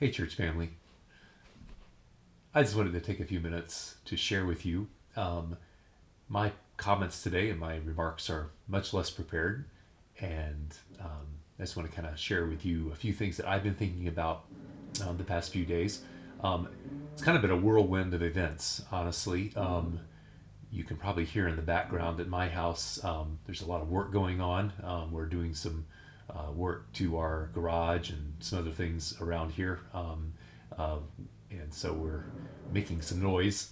Hey, church family. I just wanted to take a few minutes to share with you. My comments today and my remarks are much less prepared, and I just want to kind of share with you a few things that I've been thinking about the past few days. Um, it's kind of been a whirlwind of events, honestly. You can probably hear in the background at my house, there's a lot of work going on. We're doing some work to our garage and some other things around here. Uh, and so we're making some noise.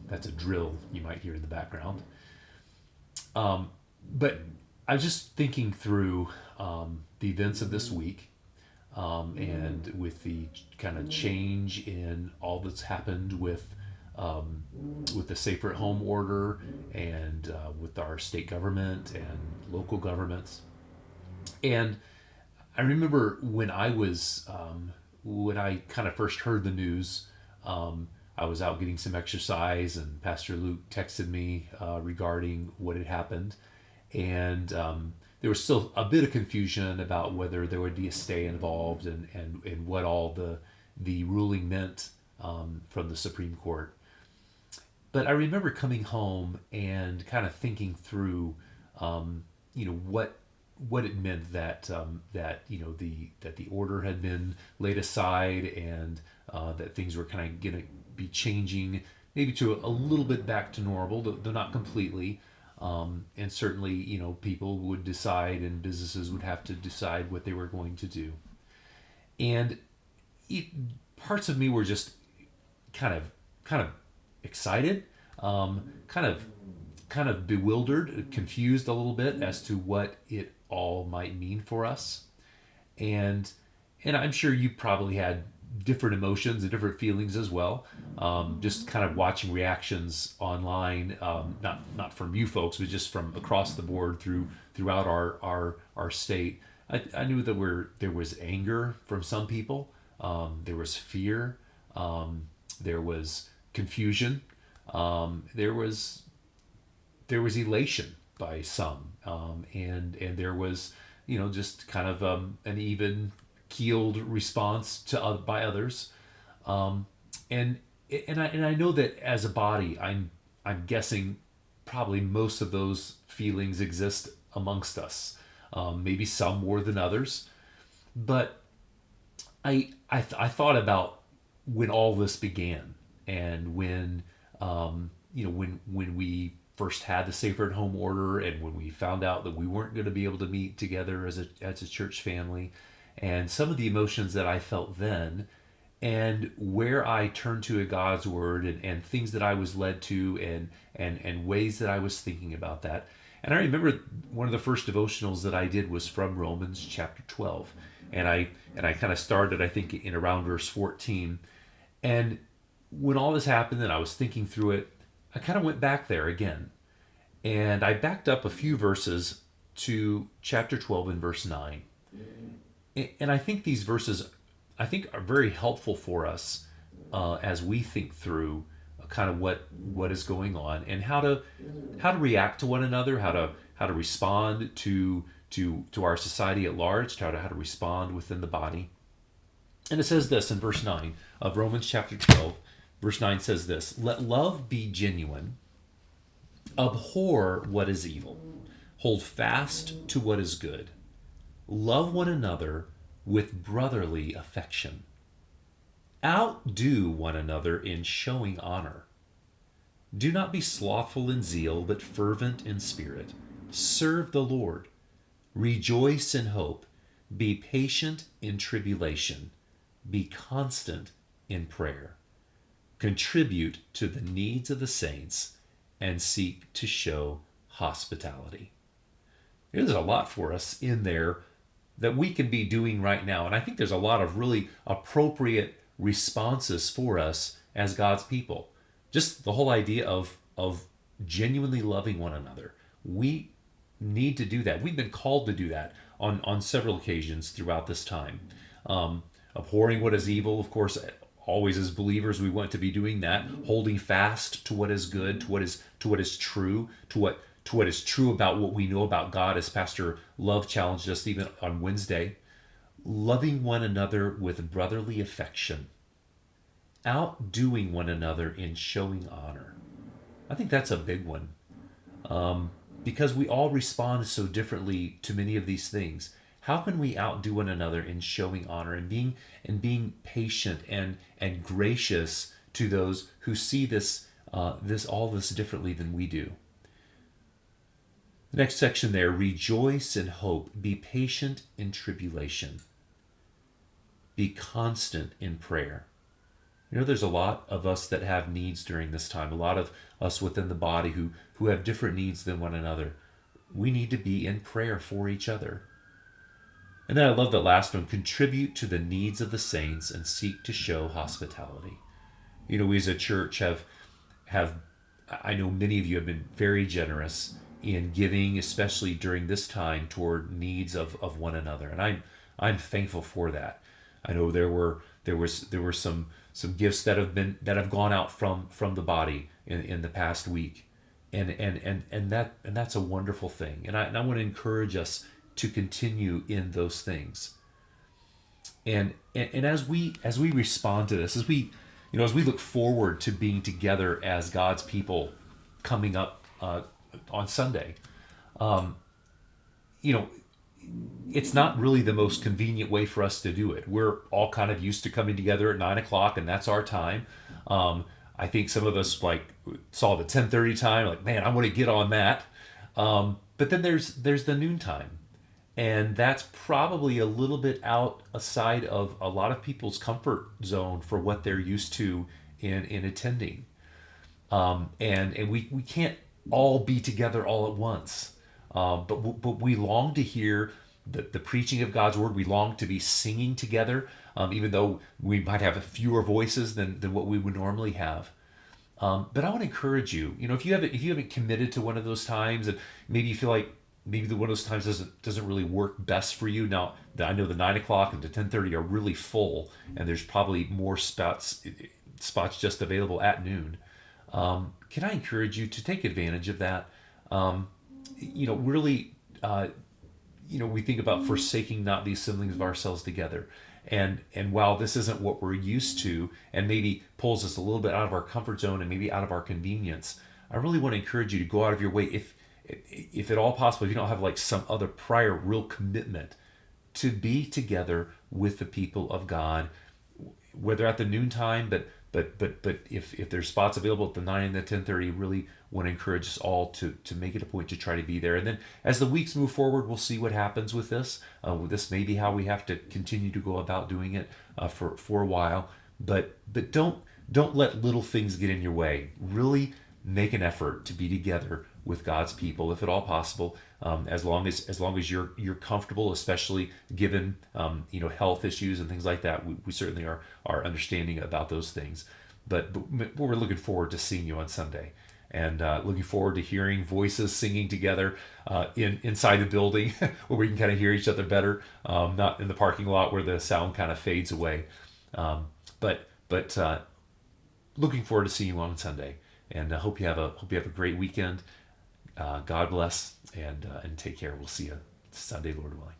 That's a drill you might hear in the background. But I was just thinking through the events of this week, and with the kind of change in all that's happened with the safer at home order, and with our state government and local governments. And I remember when I kind of first heard the news. I was out getting some exercise, and Pastor Luke texted me regarding what had happened, and there was still a bit of confusion about whether there would be a stay involved, and what all the ruling meant from the Supreme Court. But I remember coming home and kind of thinking through, what it meant that the order had been laid aside, and that things were kind of going to be changing, maybe to a little bit back to normal, though not completely. And certainly, people would decide, and businesses would have to decide what they were going to do. And it, parts of me were just kind of excited, kind of bewildered, confused a little bit as to what it all might mean for us. And I'm sure you probably had different emotions and different feelings as well. Just kind of watching reactions online, not from you folks, but just from across the board throughout our state. I knew that there was anger from some people. There was fear. There was confusion. There was elation by some, and there was, just kind of an even keeled response by others, and I know that as a body, I'm guessing probably most of those feelings exist amongst us, maybe some more than others, but I thought about when all this began, and when we first had the safer at home order, and when we found out that we weren't going to be able to meet together as a church family, and some of the emotions that I felt then, and where I turned to a God's word, and things that I was led to, and ways that I was thinking about that. And I remember one of the first devotionals that I did was from Romans chapter 12. And I kind of started, I think, in around verse 14. And when all this happened and I was thinking through it, I kind of went back there again. And I backed up a few verses to chapter 12 and verse 9. And I think these verses, are very helpful for us as we think through kind of what is going on, and how to react to one another, how to respond to our society at large, how to respond within the body. And it says this in verse 9 of Romans chapter 12. Verse 9 says this: "Let love be genuine, abhor what is evil, hold fast to what is good, love one another with brotherly affection. Outdo one another in showing honor. Do not be slothful in zeal, but fervent in spirit. Serve the Lord. Rejoice in hope. Be patient in tribulation. Be constant in prayer. Contribute to the needs of the saints, and seek to show hospitality." There's a lot for us in there that we can be doing right now. And I think there's a lot of really appropriate responses for us as God's people. Just the whole idea of genuinely loving one another. We need to do that. We've been called to do that on several occasions throughout this time. Abhorring what is evil, of course, always as believers, we want to be doing that. Holding fast to what is good, to what is true, to what is true about what we know about God, as Pastor Love challenged us even on Wednesday. loving one another with brotherly affection, outdoing one another in showing honor. I think that's a big one, because we all respond so differently to many of these things. How can we outdo one another in showing honor and being patient and gracious to those who see this differently than we do? The next section there, rejoice in hope, be patient in tribulation, be constant in prayer. You know, there's a lot of us that have needs during this time, a lot of us within the body who have different needs than one another. We need to be in prayer for each other. And then I love that last one, contribute to the needs of the saints and seek to show hospitality. You know, we as a church have I know many of you have been very generous in giving, especially during this time, toward needs of one another. And I'm thankful for that. I know there were some gifts that have gone out from the body in the past week. And that's a wonderful thing. And I want to encourage us to continue in those things. And as we respond to this, as we look forward to being together as God's people coming up on Sunday, you know, it's not really the most convenient way for us to do it. We're all kind of used to coming together at 9 o'clock, and that's our time. I think some of us like saw the 10:30 time, like, man, I want to get on that. But then there's the noon time, and that's probably a little bit outside of a lot of people's comfort zone for what they're used to in attending. And we can't all be together all at once. But we long to hear the preaching of God's word. We long to be singing together, even though we might have fewer voices than what we would normally have. But I want to encourage you. You know, if you haven't committed to one of those times, and maybe you feel like maybe one of those times doesn't really work best for you. Now, I know the 9 o'clock and the 10:30 are really full, and there's probably more spots just available at noon. Can I encourage you to take advantage of that? Really, we think about forsaking not the assembling of ourselves together. And while this isn't what we're used to, and maybe pulls us a little bit out of our comfort zone and maybe out of our convenience, I really want to encourage you to go out of your way, if at all possible, if you don't have like some other prior real commitment, to be together with the people of God, whether at the noontime, but if there's spots available at the 9 and the 10:30, really want to encourage us all to make it a point to try to be there. And then as the weeks move forward, we'll see what happens with this. This may be how we have to continue to go about doing it for a while. But don't let little things get in your way. Really make an effort to be together with God's people, if at all possible. As long as you're comfortable, especially given health issues and things like that, we certainly are understanding about those things. But we're looking forward to seeing you on Sunday, and looking forward to hearing voices singing together inside the building where we can kind of hear each other better, not in the parking lot where the sound kind of fades away. But looking forward to seeing you on Sunday, and I hope you have a great weekend. God bless, and take care. We'll see you Sunday, Lord willing.